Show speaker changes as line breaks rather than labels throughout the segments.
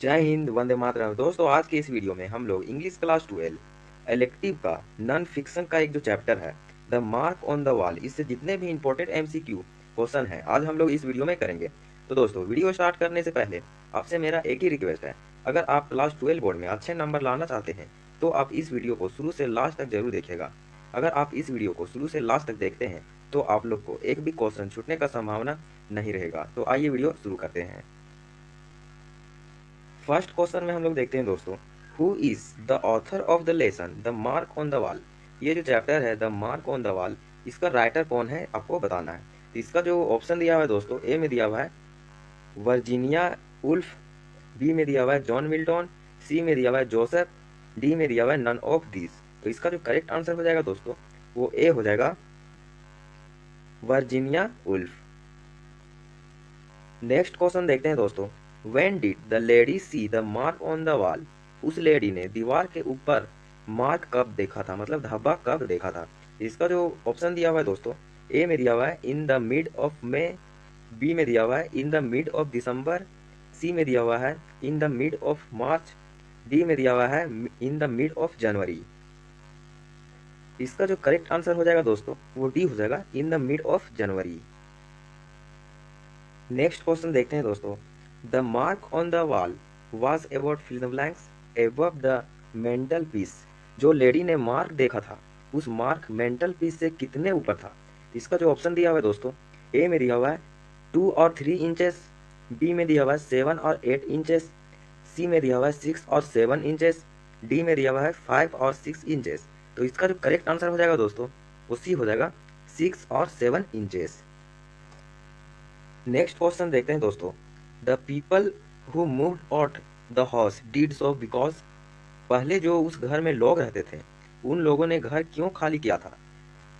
जय हिंद, वंदे मातरम। दोस्तों, आज के इस वीडियो में हम लोग इंग्लिश क्लास 12 इलेक्टिव का नॉन फिक्शन का एक जो चैप्टर है the mark on the wall, इससे जितने भी इंपॉर्टेंट एमसीक्यू क्वेश्चन है आज हम लोग इस वीडियो में करेंगे। तो दोस्तों, वीडियो स्टार्ट करने से पहले आपसे मेरा एक ही रिक्वेस्ट है, अगर आप क्लास 12 बोर्ड में अच्छे नंबर लाना चाहते हैं तो आप इस वीडियो को शुरू से लास्ट तक जरूर देखिएगा। अगर आप इस वीडियो को शुरू से लास्ट तक देखते हैं तो आप लोग को एक भी क्वेश्चन छूटने का संभावना नहीं रहेगा। तो आइए वीडियो शुरू करते हैं। फर्स्ट क्वेश्चन में हम लोग देखते हैं दोस्तों, who is the author of the lesson the mark on the wall. ये जो चैप्टर है the mark on the wall, इसका राइटर कौन है आपको बताना है। तो इसका जो ऑप्शन दिया हुआ है दोस्तों, ए में दिया हुआ है वर्जीनिया वुल्फ, बी में दिया हुआ है जॉन मिल्टन, सी में दिया हुआ है जोसेफ, डी में दिया हुआ है नन ऑफ दिस। तो इसका जो करेक्ट आंसर हो जाएगा दोस्तों वो ए हो जाएगा वर्जीनिया वुल्फ। नेक्स्ट क्वेश्चन देखते हैं दोस्तों, when did the lady see the mark on the wall. उस लेडी ने दीवार के ऊपर मार्क कब देखा था, मतलब धब्बा कब देखा था। इसका जो ऑप्शन दिया हुआ है दोस्तों, ए में दिया हुआ है in the mid of May, B में दिया हुआ है in the mid of December, C में दिया हुआ है in the mid of March, D में दिया हुआ है in the mid of January. इसका जो करेक्ट आंसर हो जाएगा दोस्तों वो डी हो जाएगा in the mid of January. Next question देखते हैं दोस्तों, the mark on the wall was about fill the blanks above the mental piece. जो लेडी ने मार्क देखा था उस मार्क मेंटल पीस से कितने ऊपर था। इसका जो ऑप्शन दिया हुआ है दोस्तों, ए में दिया हुआ है 2 और 3 इंचेस, बी में दिया हुआ है 7 और 8 इंचेस, सी में दिया हुआ है 6 और 7 इंचेस, डी में दिया हुआ है 5 और 6 इंचेस। तो इसका जो करेक्ट आंसर हो जाएगा दोस्तों वो सी हो जाएगा 6 और 7 इंचेस। नेक्स्ट क्वेश्चन देखते हैं दोस्तों, the people who moved out the house did so because. पहले जो उस घर में लोग रहते थे उन लोगों ने घर क्यों खाली किया था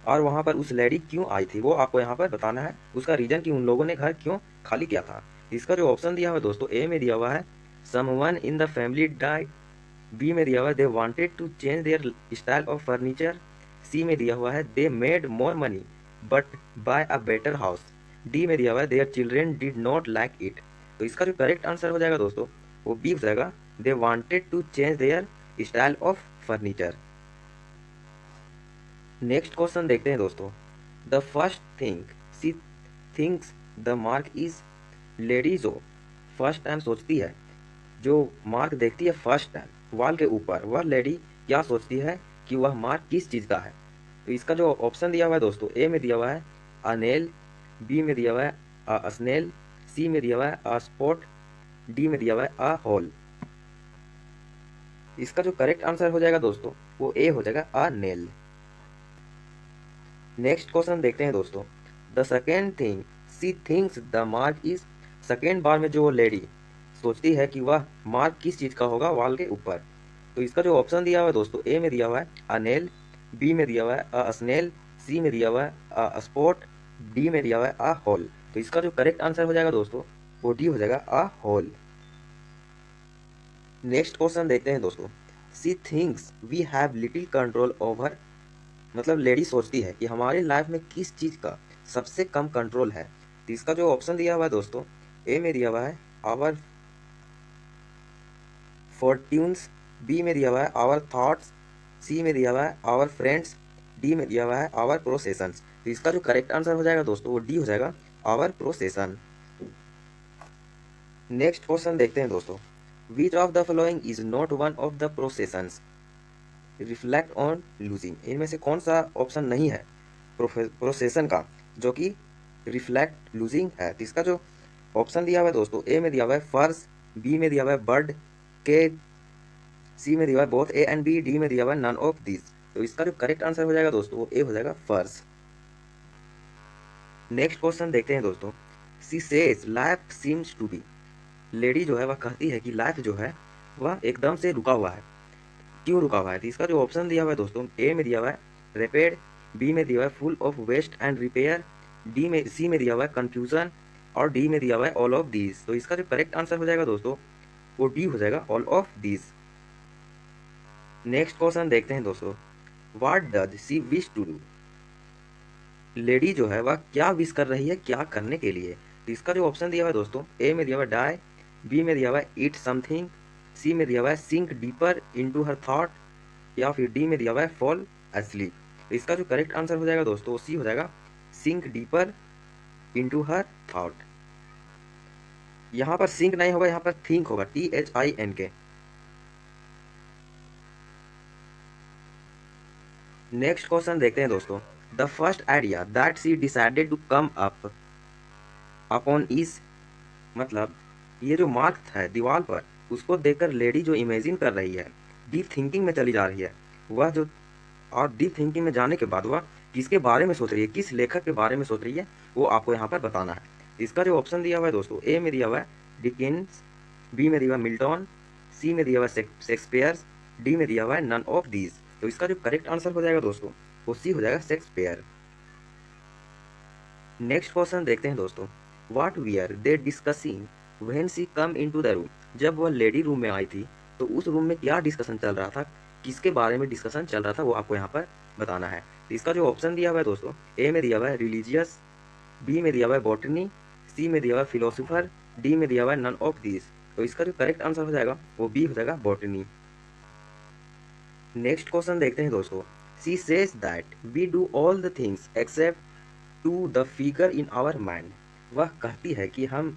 और वहां पर उस लेडी क्यों आई थी, वो आपको यहाँ पर बताना है उसका रीजन कि उन लोगों ने घर क्यों खाली किया था। इसका जो ऑप्शन दिया हुआ है दोस्तों, ए में दिया हुआ है someone in the family died, B में दिया हुआ है they wanted to change their style of furniture, C में दिया हुआ है they made more money but buy a better house, D में दिया हुआ है their children did not like it. तो इसका जो करेक्ट आंसर हो जाएगा दोस्तों वो बी हो जाएगा they wanted to change their style of furniture. Next question देखते हैं दोस्तों, the first thing she thinks the mark is. Lady जो फर्स्ट टाइम सोचती है, जो मार्क देखती है फर्स्ट टाइम वॉल के ऊपर, वह लेडी क्या सोचती है कि वह मार्क किस चीज़ का है। तो इसका जो ऑप्शन दिया हुआ है दोस्तों, ए में दिया हुआ है अ नेल, बी में दिया हुआ है अ स्नेल, सी में दिया हुआ है अ स्पॉट, डी में दिया हुआ है अ होल। इसका जो करेक्ट आंसर हो जाएगा दोस्तों वो ए हो जाएगा अ नेल। नेक्स्ट क्वेश्चन देखते हैं दोस्तों, the second thing she thinks the mark is. Second बार में जो लेडी सोचती है कि वह मार्क किस चीज़ का होगा वॉल के ऊपर। तो इसका जो ऑप्शन दिया हुआ है दोस्तों, ए में दिया हुआ है अ नेल, बी में दिया हुआ है अ स्नेल, सी में दिया हुआ है अ स्पॉट, डी में दिया हुआ है अ होल। तो इसका जो करेक्ट आंसर हो जाएगा दोस्तों वो डी हो जाएगा अ होल। नेक्स्ट क्वेश्चन देखते हैं दोस्तों, she thinks we have little control over. मतलब लेडी सोचती है कि हमारी लाइफ में किस चीज़ का सबसे कम कंट्रोल है। तो इसका जो ऑप्शन दिया हुआ है दोस्तों, ए में दिया हुआ है आवर फॉर्ट्यून्स, बी में दिया हुआ है आवर थॉट्स, सी में दिया हुआ है आवर फ्रेंड्स, डी में दिया हुआ है आवर प्रोसेसन्स। तो इसका जो करेक्ट आंसर हो जाएगा दोस्तों वो डी हो जाएगा आवर प्रोसेसन। नेक्स्ट क्वेश्चन देखते हैं दोस्तों, which of the following is not one of the processions reflect on losing. इनमें से कौन सा ऑप्शन नहीं है प्रोसेसन का जो कि रिफ्लेक्ट लूजिंग है। तो इसका जो ऑप्शन दिया हुआ है दोस्तों, ए में दिया हुआ है फर्स, बी में दिया हुआ है बर्ड के, सी में दिया हुआ है both A and B, D में दिया हुआ है नन ऑफ दिस। तो इसका जो करेक्ट आंसर हो जाएगा दोस्तों वो ए हो जाएगा फर्स। नेक्स्ट क्वेश्चन देखते हैं दोस्तों, she says life seems to be. Lady जो है वह कहती है कि लाइफ जो है वह एकदम से रुका हुआ है। क्यों रुका हुआ है। तो इसका जो ऑप्शन दिया हुआ है दोस्तों, ए में दिया हुआ है रेपेड, बी में दिया हुआ है full of waste and repair, C में दिया हुआ है कंफ्यूजन और डी में दिया हुआ है ऑल ऑफ दीज। तो इसका जो करेक्ट आंसर हो जाएगा दोस्तों वो डी हो जाएगा all of these. Next question देखते हैं दोस्तों, what does she wish to do. Lady जो है वह क्या विश कर रही है, क्या करने के लिए। तो इसका जो ऑप्शन दिया हुआ है दोस्तों, ए में दिया हुआ है डाई, बी में दिया हुआ है ईट समथिंग, सी में दिया हुआ है sink deeper into her thought, या फिर डी में दिया हुआ है फॉल asleep। तो इसका जो करेक्ट आंसर हो जाएगा दोस्तों वो सी हो जाएगा, sink deeper into her thought. यहाँ पर सिंक नहीं होगा, यहाँ पर थिंक होगा, THINK। नेक्स्ट क्वेश्चन देखते हैं दोस्तों। The first idea that she decided to come up upon is, मतलब ये जो मार्क है दीवार पर, उसको देखकर लेडी जो इमेजिन कर रही है, डीप थिंकिंग में चली जा रही है वह जो, और डीप थिंकिंग में जाने के बाद वह किसके बारे में सोच रही है, किस लेखक के बारे में सोच रही है, वो आपको यहाँ पर बताना है। इसका जो ऑप्शन दिया हुआ है दोस्तों, ए में दिया हुआ है डिकेंस, बी में दिया हुआ है मिल्टन, सी में दिया हुआ है शेक्सपियर, डी में दिया हुआ है नन ऑफ दीज। तो इसका जो करेक्ट आंसर हो जाएगा दोस्तों वो सी हो जाएगा, शेक्सपियर। नेक्स्ट क्वेश्चन देखते हैं दोस्तों। What were they discussing when she come into the room, जब वह लेडी रूम में आई थी तो उस रूम में क्या डिस्कशन चल रहा था, किसके बारे में डिस्कशन चल रहा था, वो आपको यहाँ पर बताना है। तो इसका जो ऑप्शन दिया हुआ है दोस्तों, ए में दिया हुआ है रिलीजियस, बी में दिया हुआ है बॉटनी, सी में दिया हुआ है फिलोसोफर, डी में दिया हुआ है नन ऑफ दिस। तो इसका जो करेक्ट आंसर हो जाएगा वो बी हो जाएगा, बॉटनी। नेक्स्ट क्वेश्चन देखते हैं दोस्तों। She says that we do all the things except to the figure in our mind, वह कहती है कि हम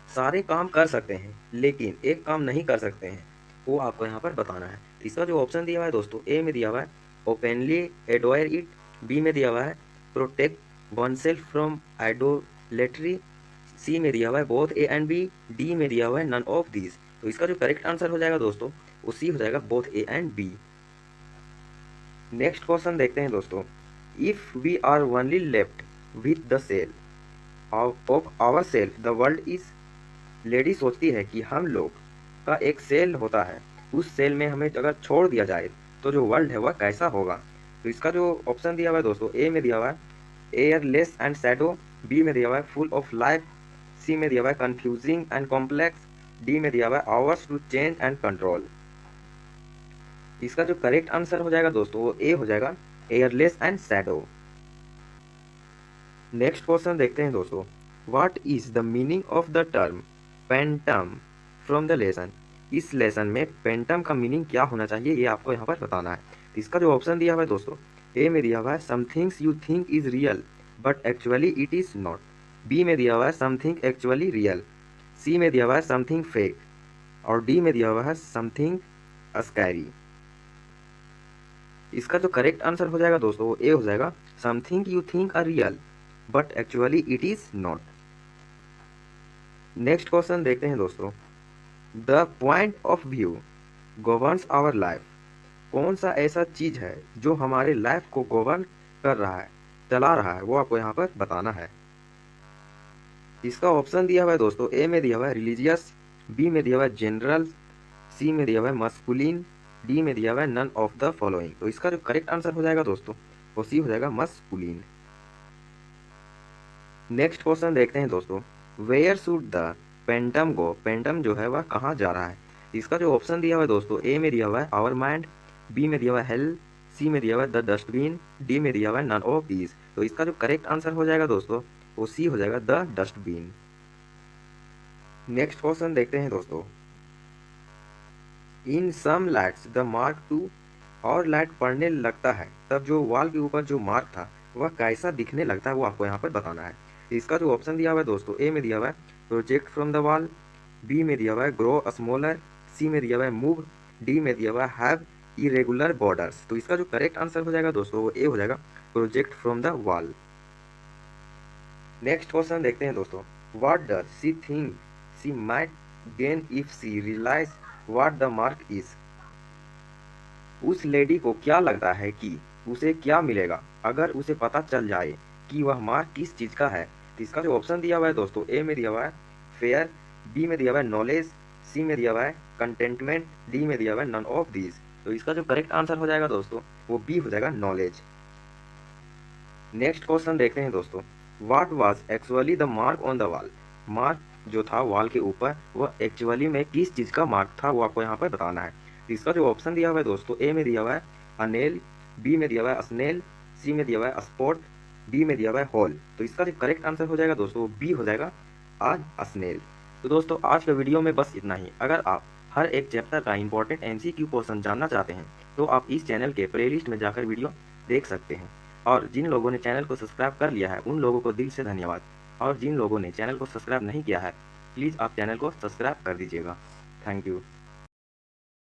सारे काम कर सकते हैं लेकिन एक काम नहीं कर सकते हैं, वो आपको यहाँ पर बताना है। इसका जो ऑप्शन दिया हुआ है दोस्तों, ए में दिया हुआ है ओपनली एडवायर इट, बी में दिया हुआ है protect one self from idolatry, C में दिया हुआ है both A and B, D में दिया हुआ है नन ऑफ दीज। तो इसका जो करेक्ट आंसर हो जाएगा दोस्तों वो सी हो जाएगा, both A and B. Next question देखते हैं दोस्तों। If we are only left with the cell of our self the world is, lady सोचती है कि हम लोग का एक सेल होता है, उस सेल में हमें अगर छोड़ दिया जाए तो जो वर्ल्ड है वह कैसा होगा। तो इसका जो ऑप्शन दिया हुआ है दोस्तों, ए में दिया हुआ है एयरलेस एंड शैडो, बी में दिया हुआ है फुल ऑफ लाइफ, सी में दिया हुआ है कंफ्यूजिंग एंड कॉम्प्लेक्स, डी में दिया हुआ है ours to change and control. इसका जो करेक्ट आंसर हो जाएगा दोस्तों वो ए हो जाएगा, airless and shadow. Next question देखते हैं दोस्तों। What is the meaning of the term phantom from the lesson, इस लेसन में पेंटम का मीनिंग क्या होना चाहिए, ये आपको यहाँ पर बताना है। तो इसका जो ऑप्शन दिया हुआ है दोस्तों, ए में दिया हुआ है somethings you think is real but actually it is not, B में दिया हुआ है समथिंग एक्चुअली रियल, सी में दिया हुआ है समथिंग फेक, और डी में दिया हुआ है समथिंग स्कैरी। इसका जो करेक्ट आंसर हो जाएगा दोस्तों वो ए हो जाएगा, something you think are real but actually it is not. Next question देखते हैं दोस्तों। The point of view governs our life, कौन सा ऐसा चीज है जो हमारे लाइफ को गवर्न कर रहा है, चला रहा है, वो आपको यहाँ पर बताना है। इसका ऑप्शन दिया हुआ है दोस्तों, ए में दिया हुआ है रिलीजियस, बी में दिया हुआ है जनरल, सी में दिया हुआ है मस्कुलिन, डी में दिया हुआ है नन ऑफ द फॉलोइंग। तो इसका जो करेक्ट आंसर हो जाएगा दोस्तों वो सी हो जाएगा, मस्कुलिन। नेक्स्ट क्वेश्चन देखते हैं दोस्तों। Where should the pendant go, pendant जो है वह कहाँ जा रहा है। इसका जो ऑप्शन दिया हुआ है दोस्तों, ए में दिया हुआ है आवर माइंड, बी में दिया हुआ है हेल, सी में दिया हुआ है द डस्टबिन, डी में दिया हुआ है नन ऑफ दीज। तो इसका जो करेक्ट आंसर हो जाएगा दोस्तों वो सी हो जाएगा, द डस्टबिन। नेक्स्ट क्वेश्चन देखते हैं दोस्तों। In some lights the mark to, और लाइट पड़ने लगता है तब जो वॉल के ऊपर जो मार्क था वह कैसा दिखने लगता है, वो आपको यहाँ पर बताना है। इसका जो ऑप्शन दिया हुआ है दोस्तों, ए में दिया हुआ है project from the wall, B में दिया हुआ है ग्रो स्मॉलर, सी में दिया हुआ है मूव, डी में दिया हुआ है हैव इरेगुलर बॉर्डर्स। तो इसका जो करेक्ट आंसर हो जाएगा दोस्तों वो ए हो जाएगा, project from the wall. Next question देखते हैं दोस्तों। What does she think she might gain if she realise what the mark is, उस लेडी को क्या लगता है कि उसे क्या मिलेगा अगर उसे पता चल जाए कि वह मार्क किस चीज का है। तो इसका जो ऑप्शन दिया हुआ है दोस्तों, ए में दिया हुआ है फेयर, बी में दिया हुआ है नॉलेज, सी में दिया हुआ है कंटेंटमेंट, डी में दिया हुआ है नन ऑफ दीज। तो इसका जो करेक्ट आंसर हो जाएगा दोस्तों वो बी हो जाएगा, नॉलेज। नेक्स्ट क्वेश्चन देखते हैं दोस्तों। What was actually the mark on the wall, mark जो था वॉल के ऊपर वह एक्चुअली में किस चीज का मार्क था, वो आपको यहाँ पर बताना है। इसका जो ऑप्शन दिया हुआ है दोस्तों, ए में दिया हुआ है अनेल, बी में दिया हुआ है स्नेल, सी में दिया हुआ है स्पॉट, डी में दिया हुआ है होल। तो इसका जो करेक्ट आंसर हो जाएगा दोस्तों बी हो जाएगा, आज स्नेल। तो दोस्तों आज के वीडियो में बस इतना ही। अगर आप हर एक चैप्टर का इंपॉर्टेंट एमसीक्यू क्वेश्चन जानना चाहते हैं तो आप इस चैनल के प्लेलिस्ट में जाकर वीडियो देख सकते हैं। और जिन लोगों ने चैनल को सब्सक्राइब कर लिया है उन लोगों को दिल से धन्यवाद, और जिन लोगों ने चैनल को सब्सक्राइब नहीं किया है प्लीज़ आप चैनल को सब्सक्राइब कर दीजिएगा। Thank you.